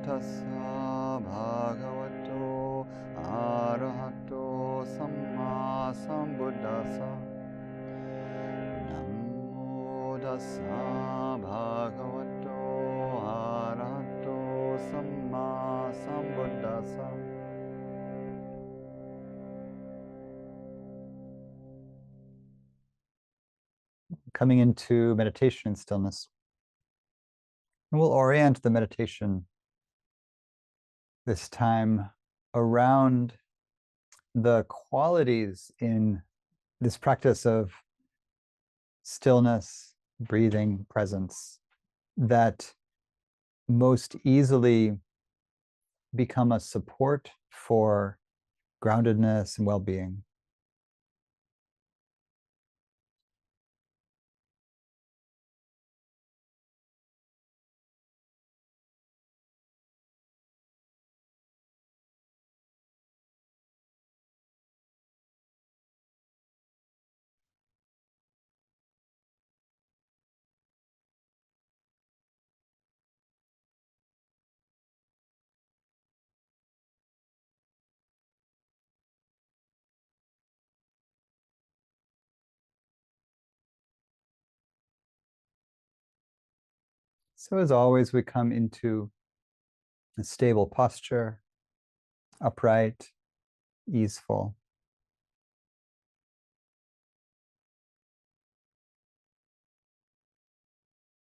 tassa bhagavato arahato sammāsambuddhasa. Namo tassa bhagavato arahato sammāsambuddhasa. Coming into meditation and stillness. And we'll orient the meditation this time around the qualities in this practice of stillness, breathing, presence that most easily become a support for groundedness and well-being. So as always, we come into a stable posture, upright, easeful.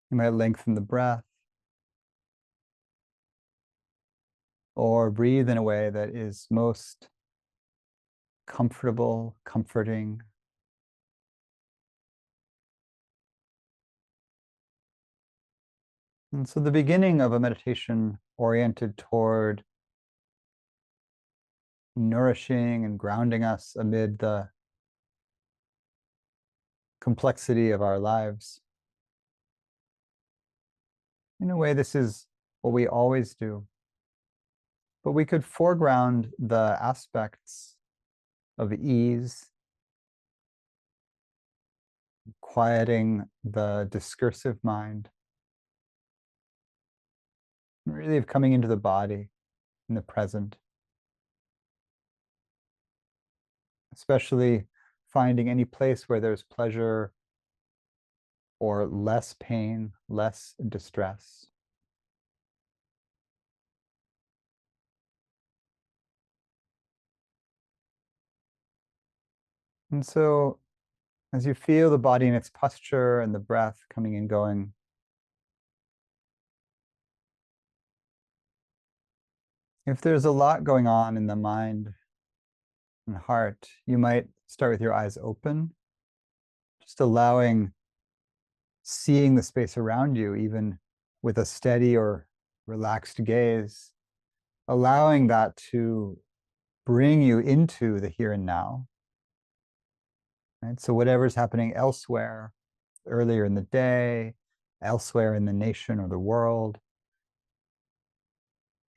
You might lengthen the breath or breathe in a way that is most comfortable, comforting. And so the beginning of a meditation oriented toward nourishing and grounding us amid the complexity of our lives. In a way, this is what we always do. But we could foreground the aspects of ease, quieting the discursive mind, really of coming into the body in the present, especially finding any place where there's pleasure or less pain, less distress. And so as you feel the body in its posture and the breath coming and going, if there's a lot going on in the mind and heart, you might start with your eyes open, just seeing the space around you, even with a steady or relaxed gaze, allowing that to bring you into the here and now. Right? So whatever's happening elsewhere, earlier in the day, elsewhere in the nation or the world,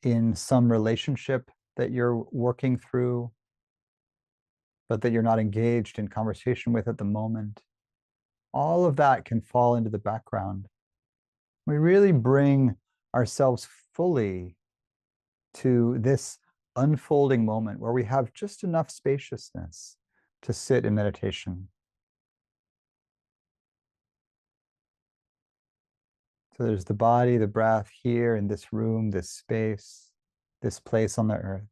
in some relationship that you're working through, but that you're not engaged in conversation with at the moment, all of that can fall into the background. We really bring ourselves fully to this unfolding moment where we have just enough spaciousness to sit in meditation. So there's the body, the breath here in this room, this space, this place on the earth.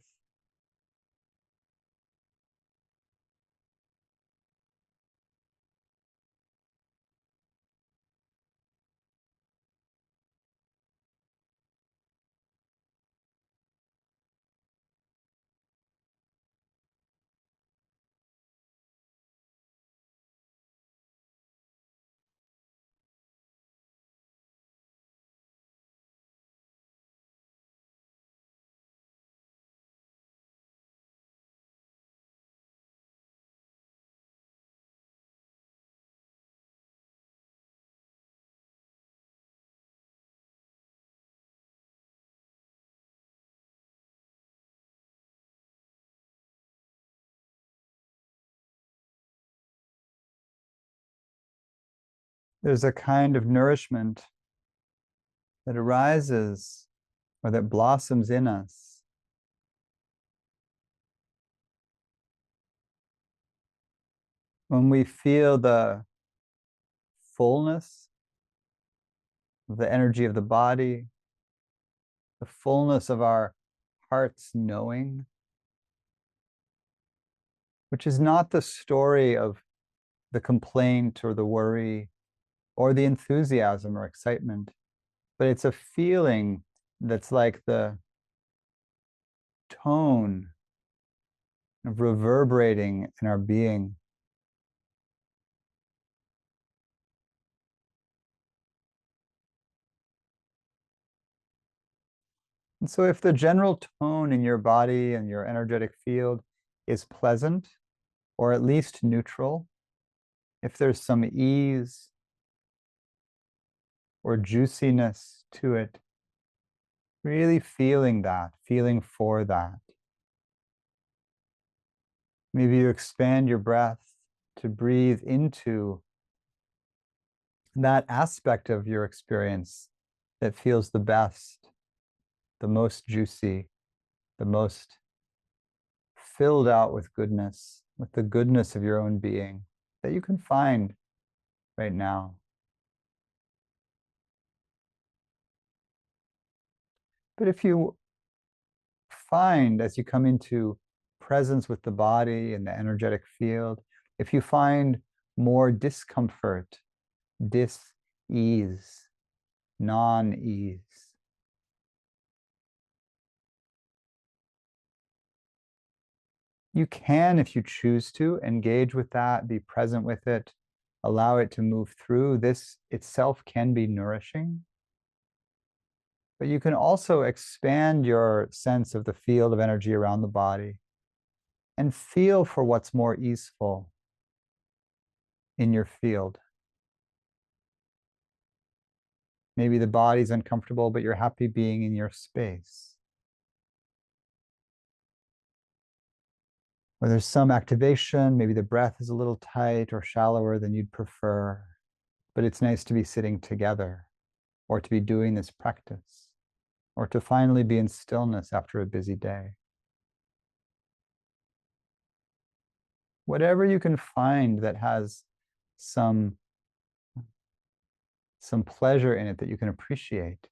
There's a kind of nourishment that arises or that blossoms in us. When we feel the fullness of the energy of the body, the fullness of our heart's knowing, which is not the story of the complaint or the worry or the enthusiasm or excitement, but it's a feeling that's like the tone of reverberating in our being. And so if the general tone in your body and your energetic field is pleasant, or at least neutral, if there's some ease or juiciness to it, really feeling that, feeling for that. Maybe you expand your breath to breathe into that aspect of your experience that feels the best, the most juicy, the most filled out with goodness, with the goodness of your own being that you can find right now. But if you find, as you come into presence with the body and the energetic field, if you find more discomfort, dis-ease, non-ease, you can, if you choose to, engage with that, be present with it, allow it to move through. This itself can be nourishing. But you can also expand your sense of the field of energy around the body and feel for what's more easeful in your field. Maybe the body's uncomfortable, but you're happy being in your space. Or there's some activation, maybe the breath is a little tight or shallower than you'd prefer, but it's nice to be sitting together, or to be doing this practice, or to finally be in stillness after a busy day. Whatever you can find that has some pleasure in it that you can appreciate,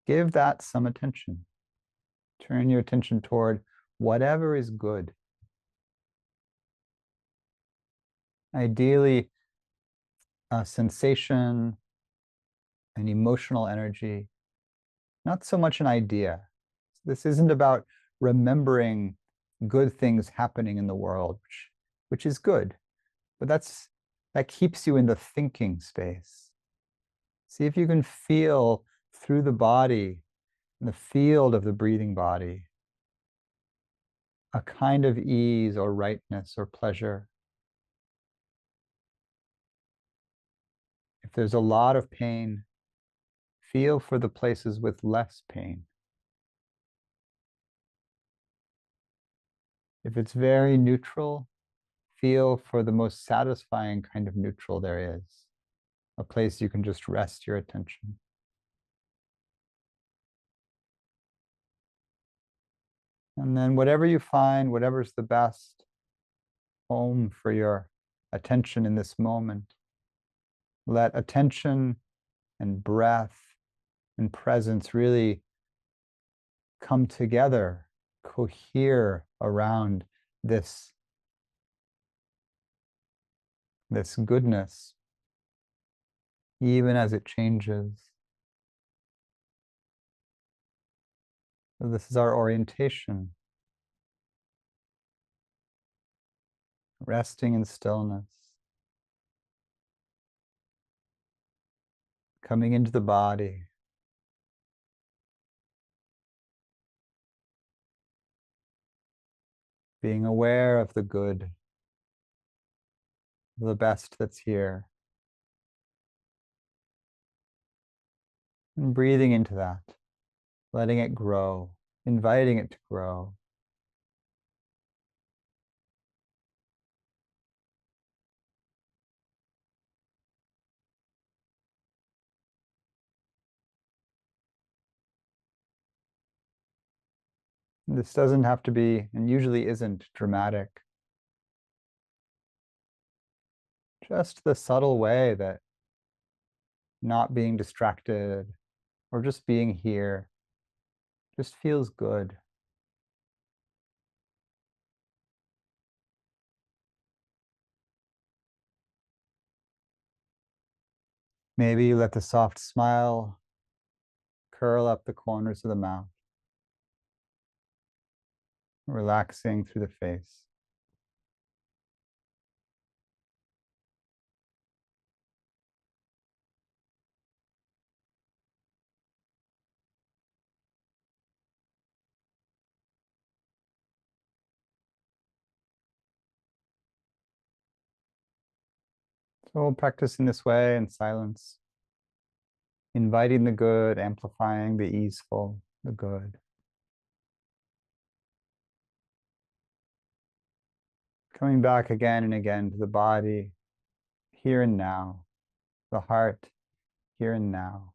give that some attention. Turn your attention toward whatever is good. Ideally, a sensation, an emotional energy, not so much an idea. This isn't about remembering good things happening in the world, which is good, but that keeps you in the thinking space. See if you can feel through the body, in the field of the breathing body, a kind of ease or rightness or pleasure. If there's a lot of pain, feel for the places with less pain. If it's very neutral, feel for the most satisfying kind of neutral there is, a place you can just rest your attention. And then whatever you find, whatever's the best home for your attention in this moment, let attention and breath and presence really come together, cohere around this goodness, even as it changes. So this is our orientation, resting in stillness, coming into the body, being aware of the good, the best that's here, and breathing into that, letting it grow, inviting it to grow. This doesn't have to be, and usually isn't, dramatic. Just the subtle way that not being distracted or just being here just feels good. Maybe you let the soft smile curl up the corners of the mouth, relaxing through the face. So we'll practice in this way in silence, inviting the good, amplifying the easeful, the good. Coming back again and again to the body, here and now, the heart, here and now.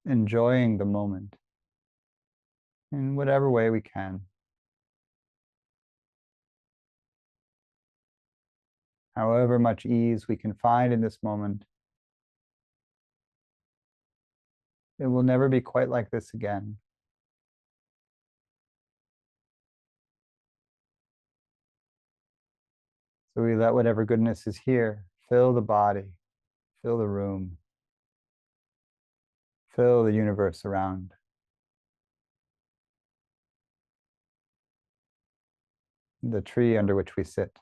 Enjoying the moment in whatever way we can. However much ease we can find in this moment, it will never be quite like this again. So we let whatever goodness is here fill the body, fill the room, fill the universe around. The tree under which we sit.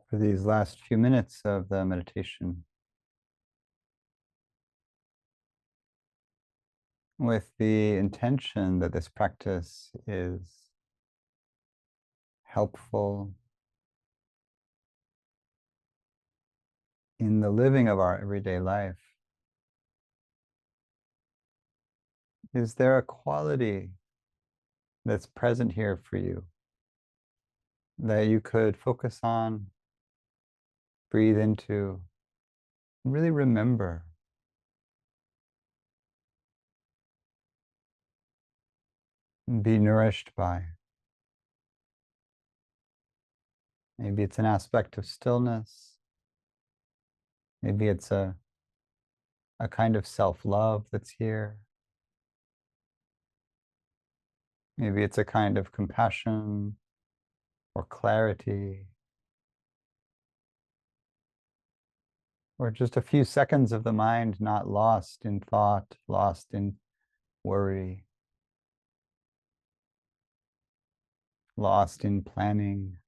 for these last few minutes of the meditation with the intention that this practice is helpful in the living of our everyday life. Is there a quality that's present here for you that you could focus on, breathe into, really remember? Be nourished by? Maybe it's an aspect of stillness. Maybe it's a kind of self-love that's here. Maybe it's a kind of compassion or clarity, or just a few seconds of the mind not lost in thought, lost in worry, lost in planning.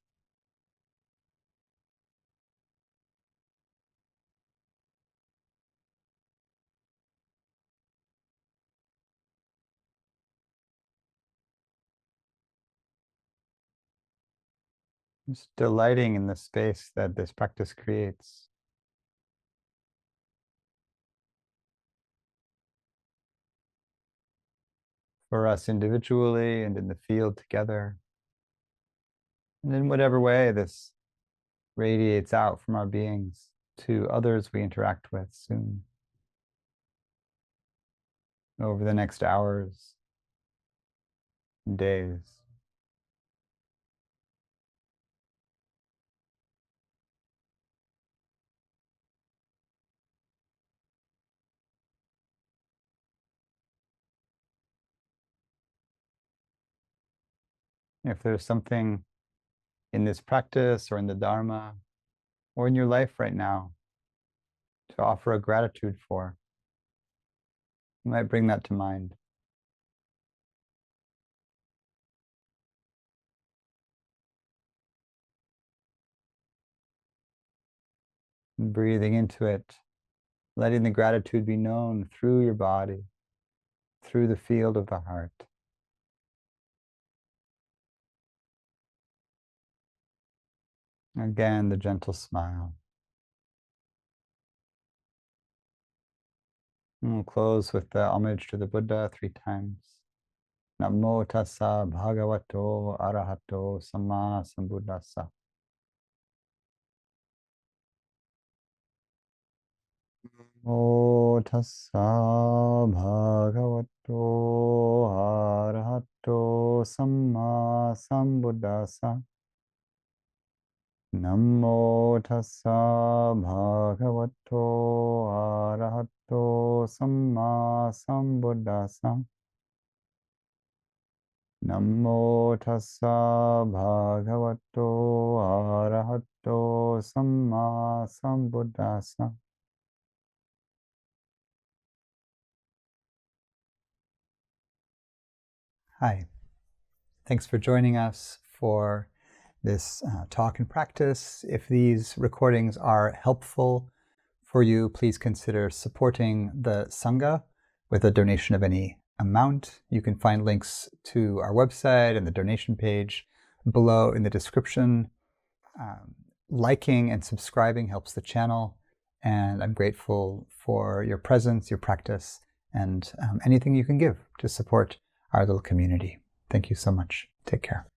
Just delighting in the space that this practice creates. For us individually and in the field together. And in whatever way this radiates out from our beings to others we interact with soon, over the next hours and days. If there's something in this practice or in the Dharma or in your life right now to offer a gratitude for, you might bring that to mind. And breathing into it, letting the gratitude be known through your body, through the field of the heart. Again, the gentle smile. And we'll close with the homage to the Buddha 3 times. Namo tassa bhagavato arahato sammāsambuddhasa. Namo tassa bhagavato arahato sammāsambuddhasa. Namo tassa bhagavato arahato sammāsambuddhasa. Namo tassa bhagavato arahato sammāsambuddhasa. Hi, thanks for joining us for this talk and practice. If these recordings are helpful for you, please consider supporting the Sangha with a donation of any amount. You can find links to our website and the donation page below in the description. Liking and subscribing helps the channel, and I'm grateful for your presence, your practice, and anything you can give to support our little community. Thank you so much. Take care.